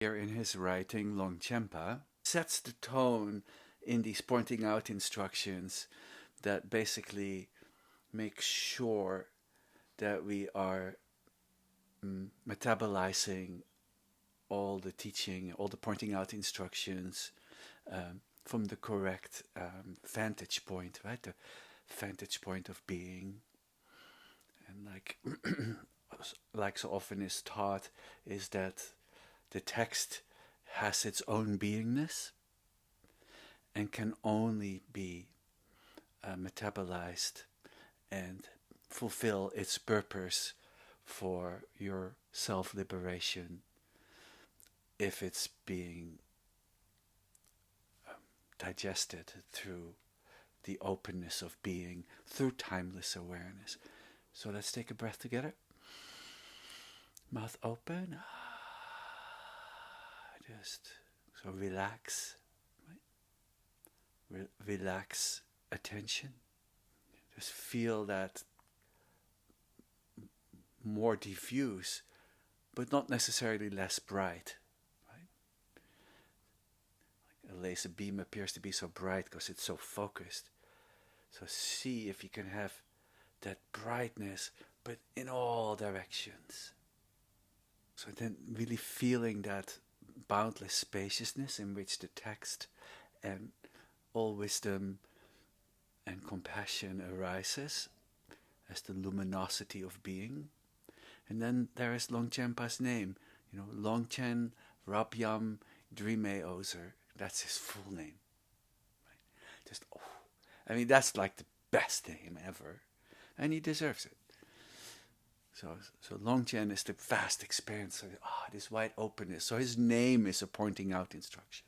Here in his writing, Longchenpa sets the tone in these pointing out instructions that basically make sure that we are metabolizing all the teaching, all the pointing out instructions from the correct vantage point, right? The vantage point of being. And like so often is taught, is that the text has its own beingness and can only be metabolized and fulfill its purpose for your self-liberation if it's being digested through the openness of being, through timeless awareness. So let's take a breath together. Mouth open. Just so relax. Right? Relax attention. Just feel that more diffuse, but not necessarily less bright. Right? Like a laser beam appears to be so bright because it's so focused. So see if you can have that brightness, but in all directions. So then really feeling that boundless spaciousness in which the text and all wisdom and compassion arises as the luminosity of being. And then there is Longchenpa's name, Longchen Rabjam Drime Ozer. That's his full name. Right? That's like the best name ever. And he deserves it. So Longchen is the vast expanse, so, this wide openness. So his name is a pointing out instruction.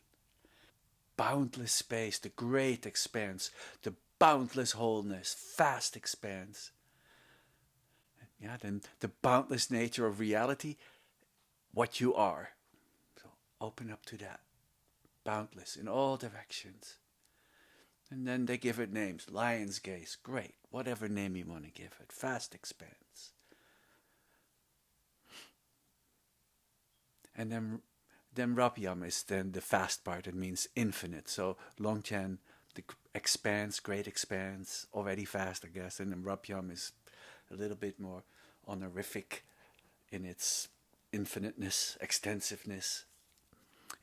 Boundless space, the great expanse, the boundless wholeness, vast expanse. Yeah, then the boundless nature of reality, what you are. So open up to that. Boundless in all directions. And then they give it names. Lion's gaze, great. Whatever name you want to give it. Vast expanse. And then Rabjam is then the fast part. It means infinite. So Longchen, the expanse, great expanse, already fast, I guess. And then Rabjam is a little bit more honorific in its infiniteness, extensiveness,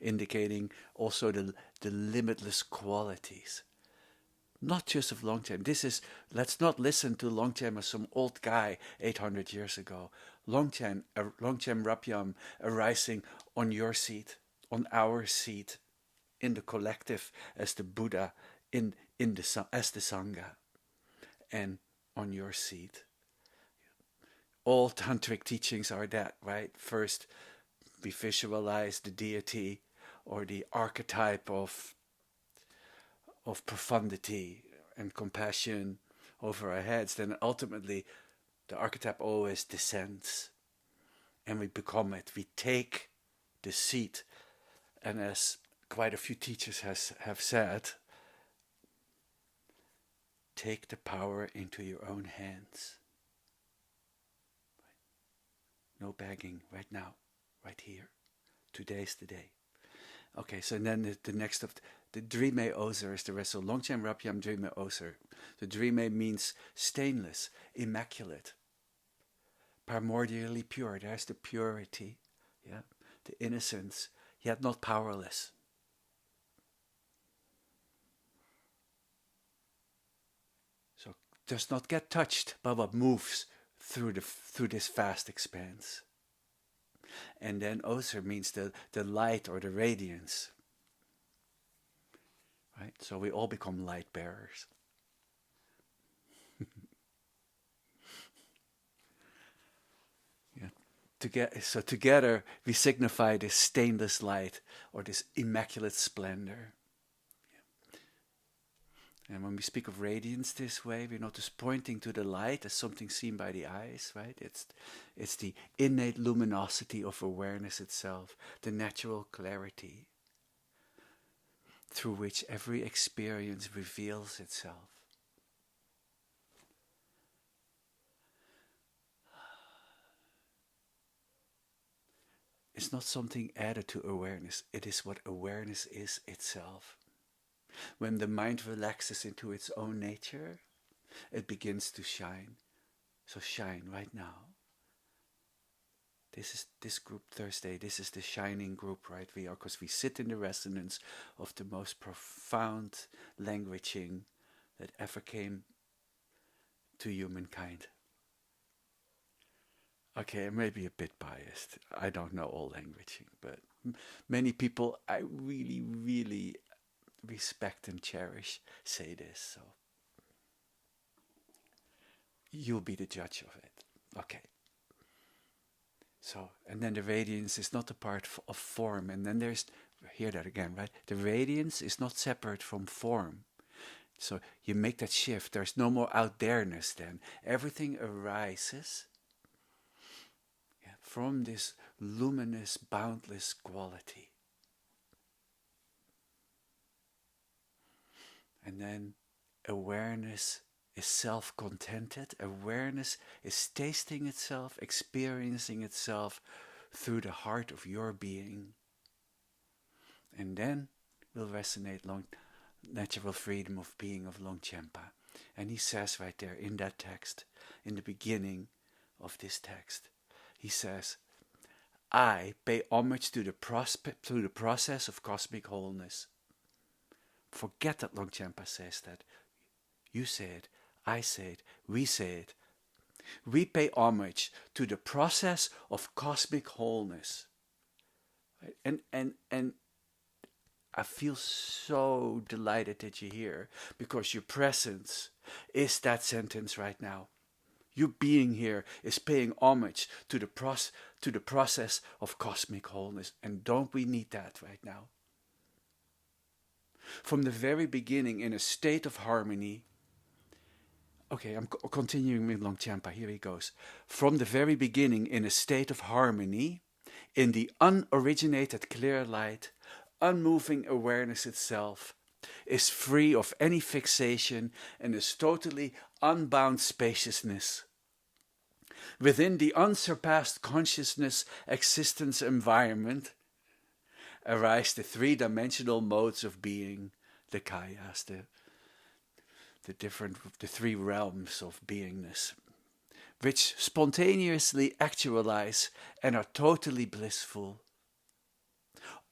indicating also the limitless qualities. Not just of Longchen. Let's not listen to Longchen as some old guy 800 years ago. Longchen Rabjam arising on your seat, on our seat, in the collective as the Buddha, as the Sangha, and on your seat. All tantric teachings are that, right? First, we visualize the deity or the archetype of profundity and compassion over our heads. Then ultimately, the archetype always descends, and we become it. We take the seat, and as quite a few teachers have said, take the power into your own hands. No begging, right now, right here. Today's the day. Okay, so then the next of the Drime Ozer is the rest. So Longchen Rabjam Drime Ozer. The Drime means stainless, immaculate, primordially pure. There's the purity, yeah, the innocence, yet not powerless. So does not get touched by what moves through this vast expanse. And then Ozer means the light or the radiance. Right? So we all become light bearers. Yeah. So together we signify this stainless light or this immaculate splendor. And when we speak of radiance this way, we're not just pointing to the light as something seen by the eyes, right? It's the innate luminosity of awareness itself, the natural clarity through which every experience reveals itself. is not something added to awareness. It is what awareness is itself. When the mind relaxes into its own nature, it begins to shine. So shine right now. This is this group Thursday. This is the shining group, right? We are, because we sit in the resonance of the most profound languaging that ever came to humankind. Okay, I may be a bit biased. I don't know all languaging, but many people I really, really respect and cherish say this. So you'll be the judge of it. Okay. So, and then the radiance is not a part of form. And then there's, hear that again, right? The radiance is not separate from form. So you make that shift. There's no more out there-ness then. Everything arises from this luminous, boundless quality. And then awareness is self-contented. Awareness is tasting itself, experiencing itself through the heart of your being. And then will resonate natural freedom of being of Longchenpa. And he says right there in that text, in the beginning of this text, he says, I pay homage to the process of cosmic wholeness. Forget that Longchenpa says that. You say it, I say it, we say it. We pay homage to the process of cosmic wholeness. Right? And I feel so delighted that you're here, because your presence is that sentence right now. You being here is paying homage to the process of cosmic wholeness. And don't we need that right now? From the very beginning, in a state of harmony. Okay, I'm continuing with Longchenpa. Here he goes. From the very beginning, in a state of harmony, in the unoriginated clear light, unmoving awareness itself is free of any fixation and is totally unbound spaciousness. Within the unsurpassed consciousness existence environment arise the three-dimensional modes of being, the kayas, the three realms of beingness, which spontaneously actualize and are totally blissful.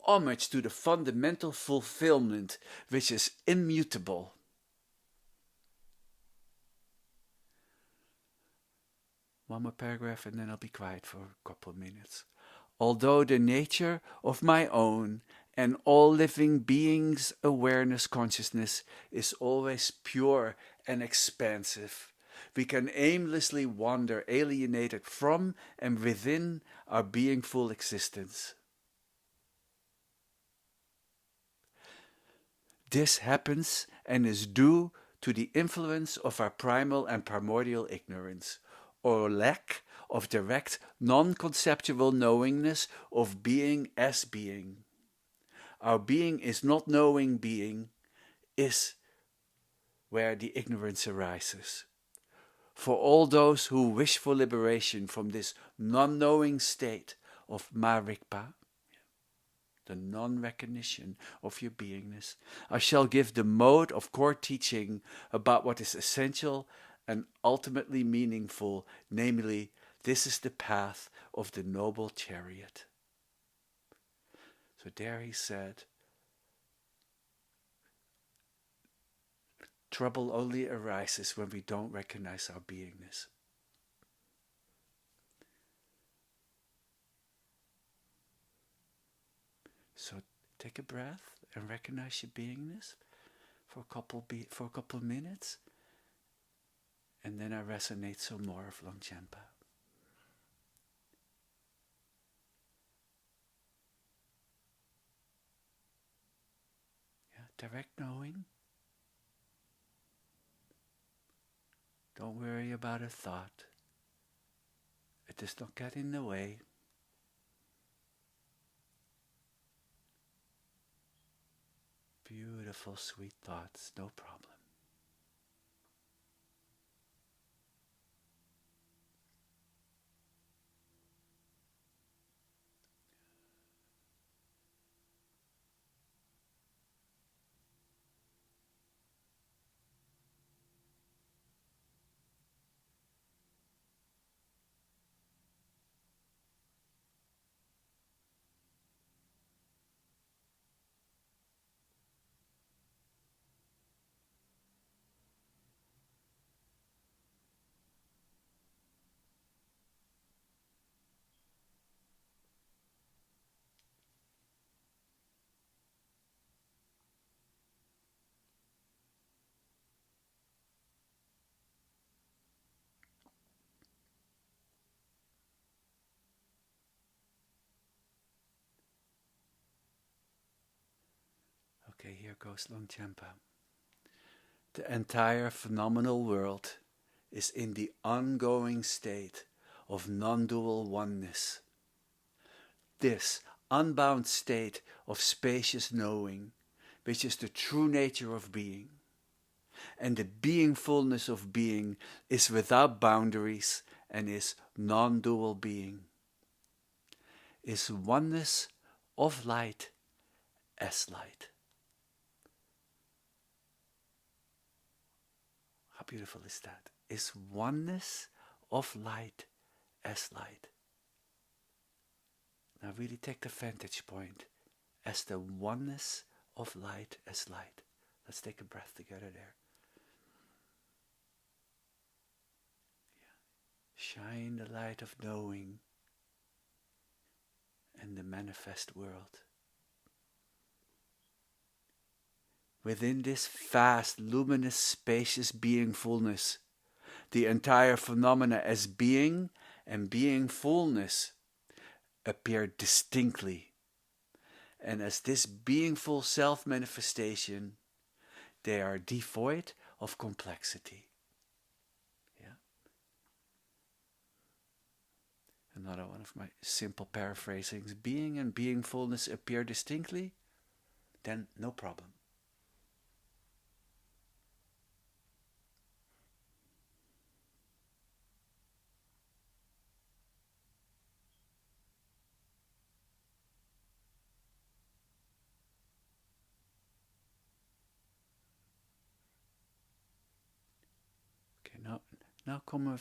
Homage to the fundamental fulfillment which is immutable. One more paragraph and then I'll be quiet for a couple of minutes. Although the nature of my own and all living beings' awareness consciousness is always pure and expansive, we can aimlessly wander alienated from and within our beingful existence. This happens and is due to the influence of our primal and primordial ignorance, or lack of direct non-conceptual knowingness of being as being. Our being is not knowing being, is where the ignorance arises. For all those who wish for liberation from this non-knowing state of marikpa, the non-recognition of your beingness, I shall give the mode of core teaching about what is essential and ultimately meaningful, namely, this is the path of the noble chariot. So there he said, trouble only arises when we don't recognize our beingness. So take a breath and recognize your beingness for a couple of minutes, and then I resonate some more of Longchenpa. Yeah, direct knowing. Don't worry about a thought. It does not get in the way. Beautiful, sweet thoughts, no problem. Okay, here goes Longchenpa. The entire phenomenal world is in the ongoing state of non-dual oneness. This unbound state of spacious knowing, which is the true nature of being, and the beingfulness of being is without boundaries and is non-dual being, is oneness of light as light. How beautiful is that? Is oneness of light as light. Now really take the vantage point as the oneness of light as light. Let's take a breath together there. Shine the light of knowing in the manifest world. Within this vast, luminous, spacious beingfulness, the entire phenomena as being and beingfulness appear distinctly. And as this beingful self-manifestation, they are devoid of complexity. Another one of my simple paraphrasings. Being and beingfulness appear distinctly, then no problem. Okay, now come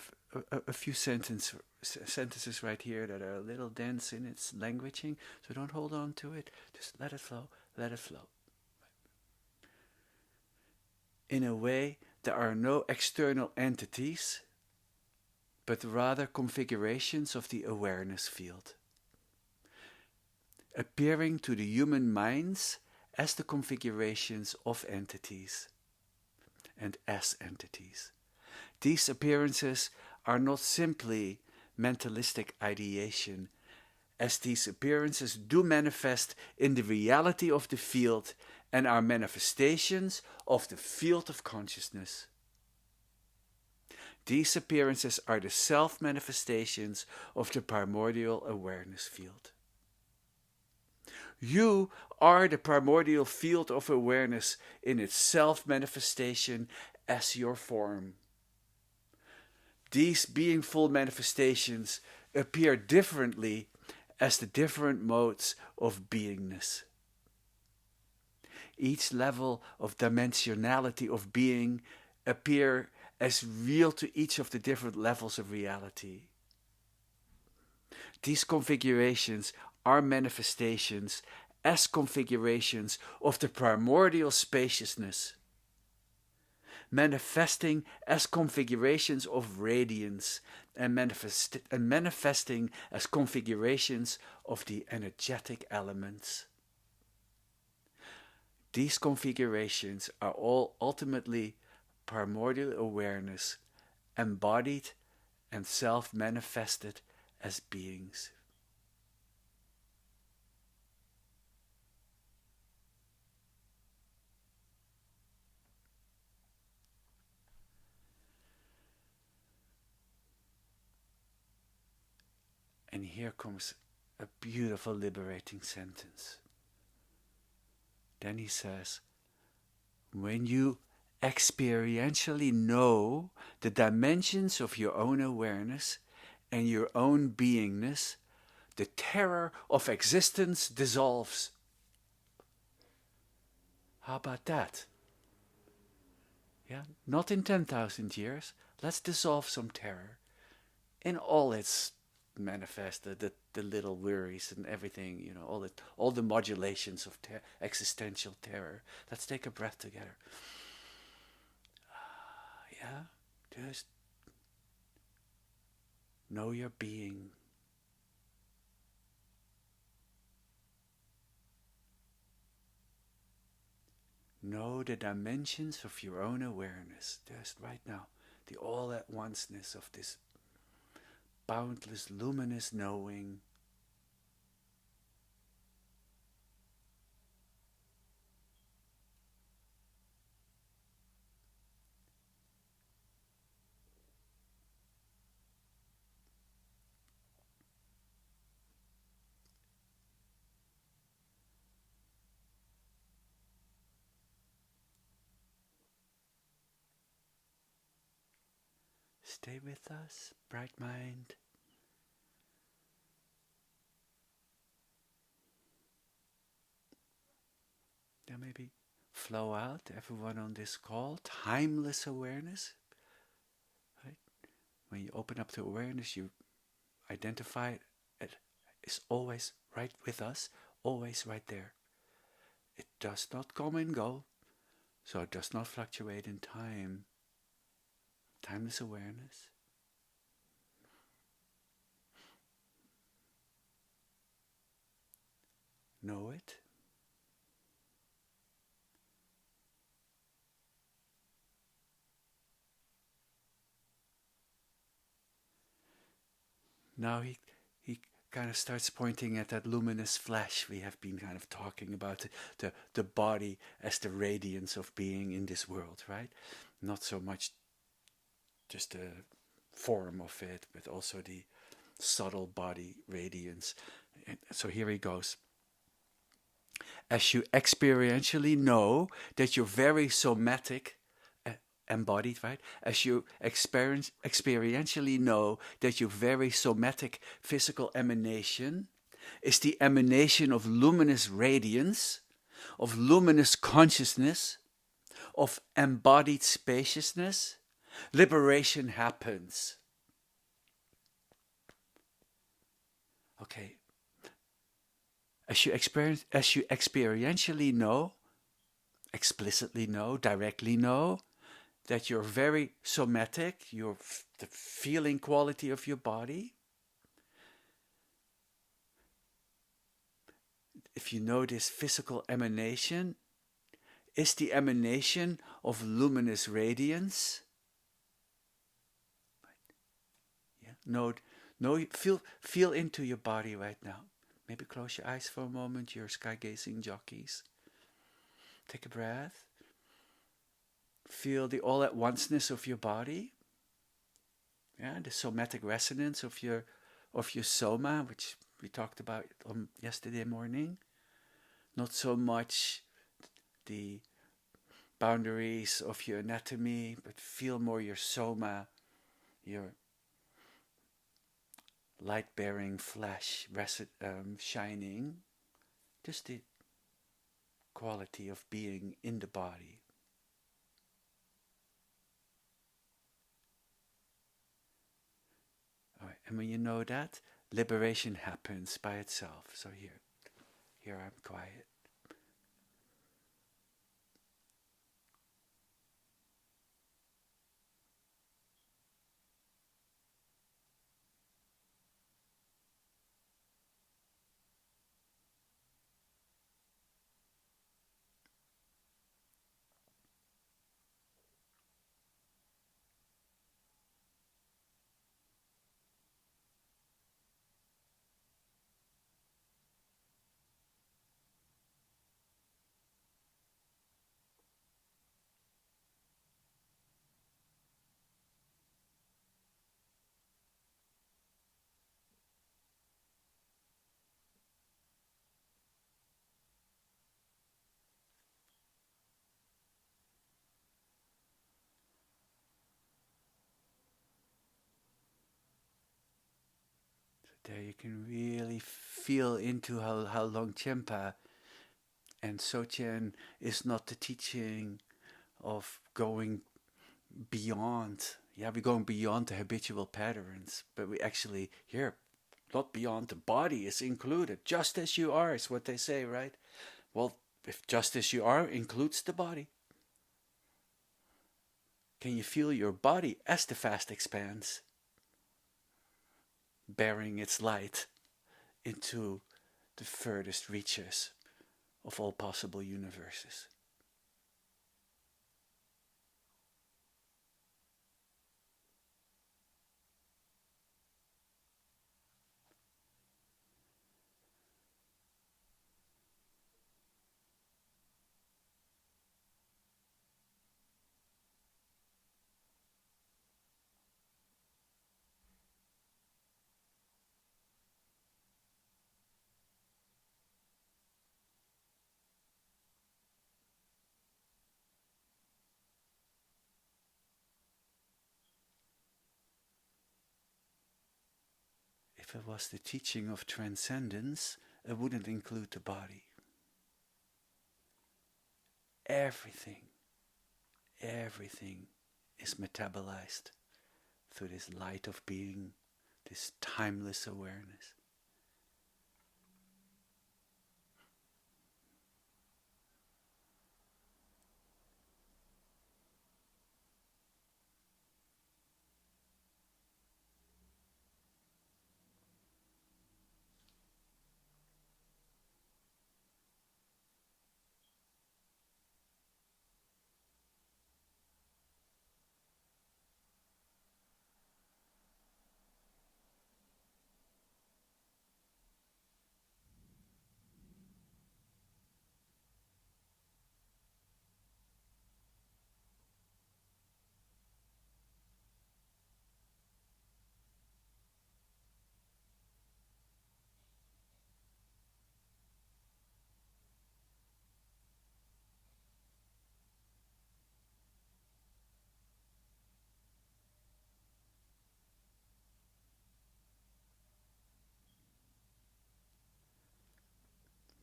a few sentences right here that are a little dense in its languaging, so don't hold on to it. Just let it flow, let it flow. In a way, there are no external entities, but rather configurations of the awareness field, appearing to the human minds as the configurations of entities and as entities. These appearances are not simply mentalistic ideation, as these appearances do manifest in the reality of the field and are manifestations of the field of consciousness. These appearances are the self-manifestations of the primordial awareness field. You are the primordial field of awareness in its self-manifestation as your form. These beingful manifestations appear differently as the different modes of beingness. Each level of dimensionality of being appear as real to each of the different levels of reality. These configurations are manifestations as configurations of the primordial spaciousness, manifesting as configurations of radiance and manifesting as configurations of the energetic elements. These configurations are all ultimately primordial awareness, embodied and self-manifested as beings. And here comes a beautiful liberating sentence. Then he says, when you experientially know the dimensions of your own awareness and your own beingness, the terror of existence dissolves. How about that? Yeah, not in 10,000 years. Let's dissolve some terror in all its manifested, the little worries and everything, you know, all the modulations of existential terror. Let's take a breath together. Just know your being. Know the dimensions of your own awareness, just right now, the all-at-onceness of this boundless, luminous knowing. Stay with us, bright mind. Then maybe flow out, everyone on this call, timeless awareness. Right? When you open up to awareness, you identify it is always right with us, always right there. It does not come and go, so it does not fluctuate in time. Timeless awareness. Know it. Now he kind of starts pointing at that luminous flash we have been kind of talking about, the body as the radiance of being in this world, right? Not so much just the form of it, but also the subtle body radiance. And so here he goes. As you experientially know that you're very somatic, embodied, right? As you experientially know that your very somatic physical emanation is the emanation of luminous radiance, of luminous consciousness, of embodied spaciousness, liberation happens. Okay. As you experientially know, explicitly know, directly know, that you're very somatic, the feeling quality of your body. If you know this physical emanation is the emanation of luminous radiance. Yeah. Feel into your body right now. Maybe close your eyes for a moment, your sky-gazing jockeys. Take a breath. Feel the all-at-onceness of your body. Yeah, the somatic resonance of your soma, which we talked about on yesterday morning. Not so much the boundaries of your anatomy, but feel more your soma, your light-bearing flesh shining. Just the quality of being in the body. All right, and when you know that, liberation happens by itself. So here I'm quiet. There you can really feel into how Longchenpa and Dzogchen is not the teaching of going beyond. Yeah, we're going beyond the habitual patterns, but we actually here, not beyond the body is included. Just as you are is what they say, right? Well, if just as you are includes the body, can you feel your body as the vast expanse, bearing its light into the furthest reaches of all possible universes? If it was the teaching of transcendence, it wouldn't include the body. Everything is metabolized through this light of being, this timeless awareness.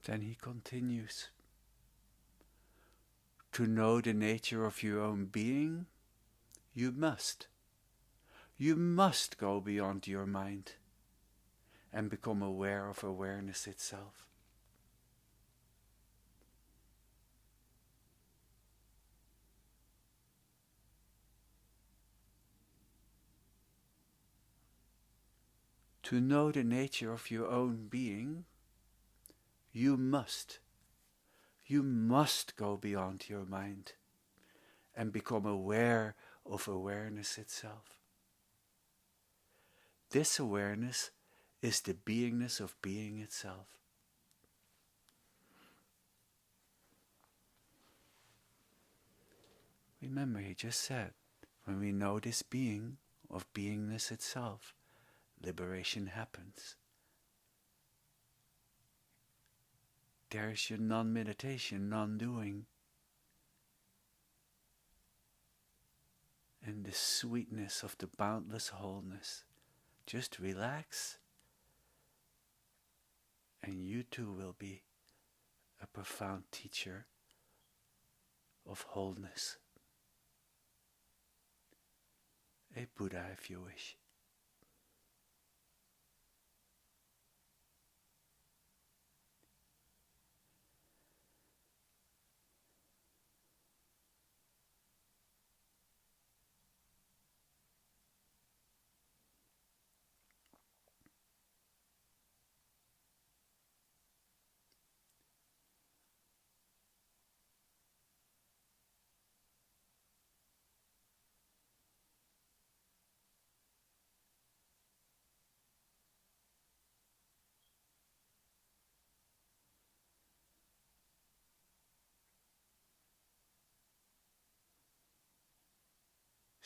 Then he continues. To know the nature of your own being, you must. You must go beyond your mind and become aware of awareness itself. To know the nature of your own being, you must. You must go beyond your mind and become aware of awareness itself. This awareness is the beingness of being itself. Remember, he just said, when we know this being of beingness itself, liberation happens. There is your non-meditation, non-doing. And the sweetness of the boundless wholeness. Just relax, and you too will be a profound teacher of wholeness. A Buddha, if you wish.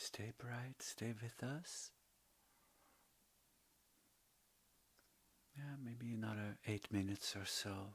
Stay bright, stay with us. Yeah, maybe another 8 minutes or so.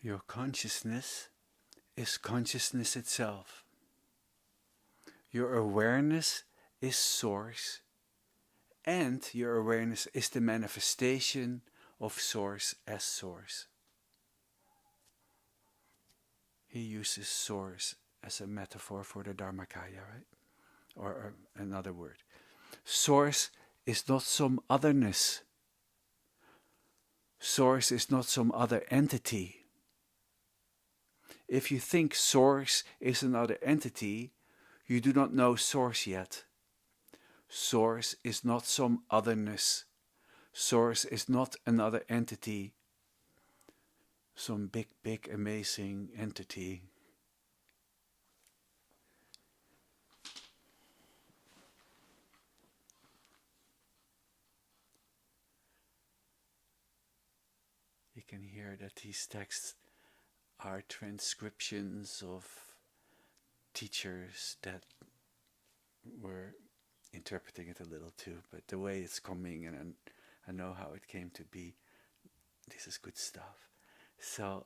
Your consciousness is consciousness itself. Your awareness is source, and your awareness is the manifestation of source as source. He uses source as a metaphor for the Dharmakaya, right? Or another word. Source is not some otherness. Source is not some other entity. If you think source is another entity, you do not know source yet. Source is not some otherness. Source is not another entity, some big, amazing entity. You can hear that these texts are transcriptions of teachers that were interpreting it a little too, but the way it's coming, and I know how it came to be, this is good stuff. So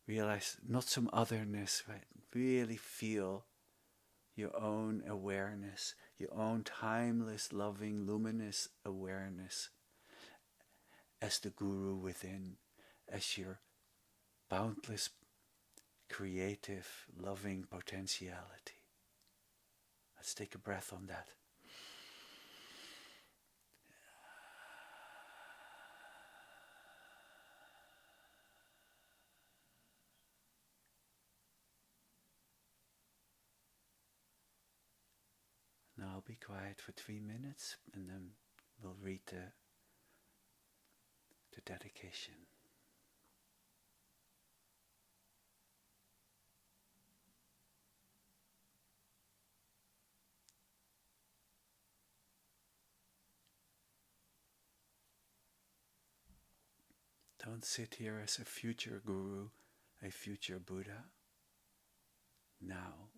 realize not some otherness, right? Really feel your own awareness, your own timeless, loving, luminous awareness as the guru within, as your boundless, creative, loving potentiality. Let's take a breath on that. Now I'll be quiet for 3 minutes and then we'll read the dedication. Don't sit here as a future guru, a future Buddha. Now.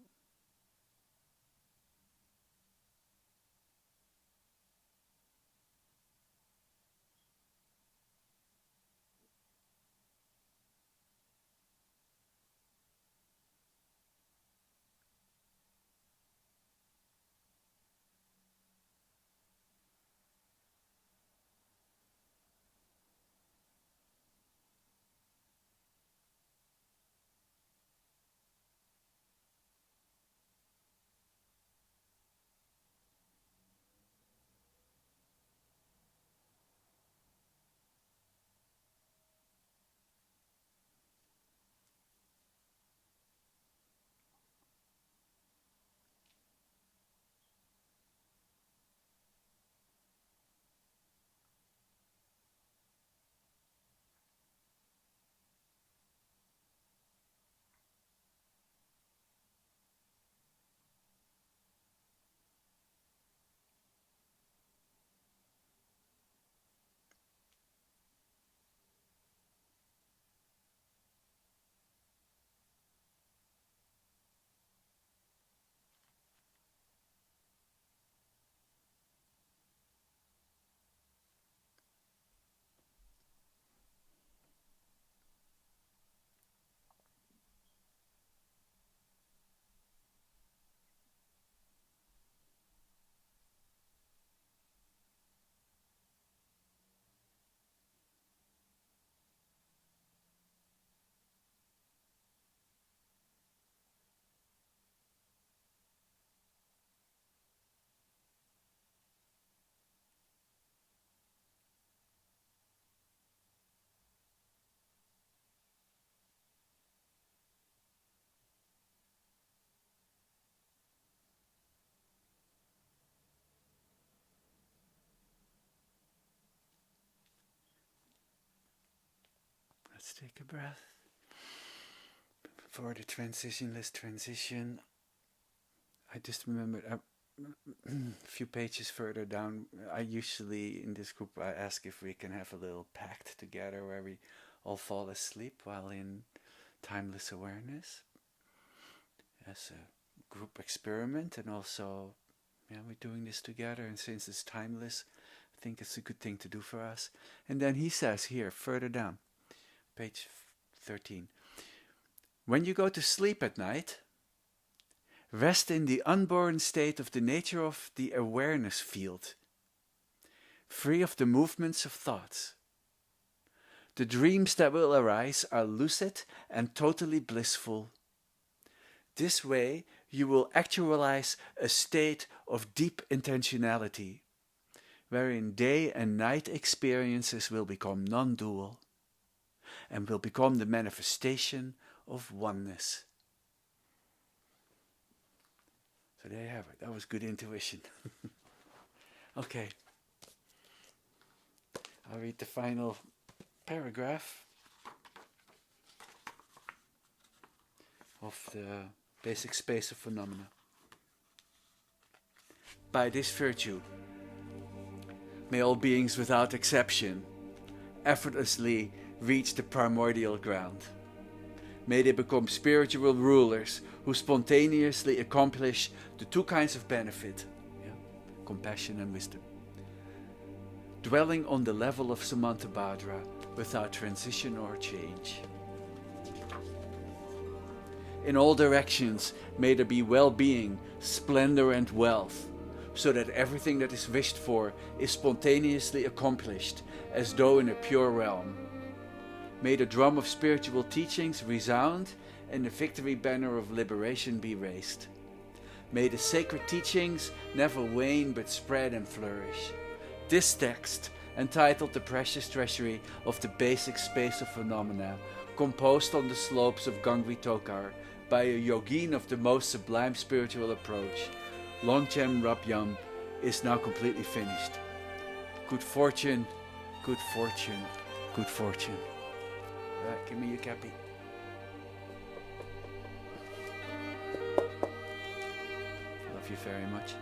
Let's take a breath. For the transitionless transition, I just remembered a few pages further down, I usually, in this group, I ask if we can have a little pact together where we all fall asleep while in timeless awareness as a group experiment, and also, we're doing this together, and since it's timeless, I think it's a good thing to do for us. And then he says here, further down, page 13. When you go to sleep at night, rest in the unborn state of the nature of the awareness field, free of the movements of thoughts. The dreams that will arise are lucid and totally blissful. This way, you will actualize a state of deep intentionality, wherein day and night experiences will become non-dual and will become the manifestation of oneness. So there you have it. That was good intuition. Okay. I'll read the final paragraph of the basic space of phenomena. By this virtue, may all beings without exception effortlessly reach the primordial ground. May they become spiritual rulers who spontaneously accomplish the two kinds of benefit, compassion and wisdom, dwelling on the level of Samantabhadra without transition or change. In all directions may there be well-being, splendor and wealth, so that everything that is wished for is spontaneously accomplished as though in a pure realm. May the drum of spiritual teachings resound and the victory banner of liberation be raised. May the sacred teachings never wane but spread and flourish. This text, entitled The Precious Treasury of the Basic Space of Phenomena, composed on the slopes of Gangvi Tokar by a yogin of the most sublime spiritual approach, Longchen Rabjam, is now completely finished. Good fortune, good fortune, good fortune. Right, give me your cappy. Love you very much.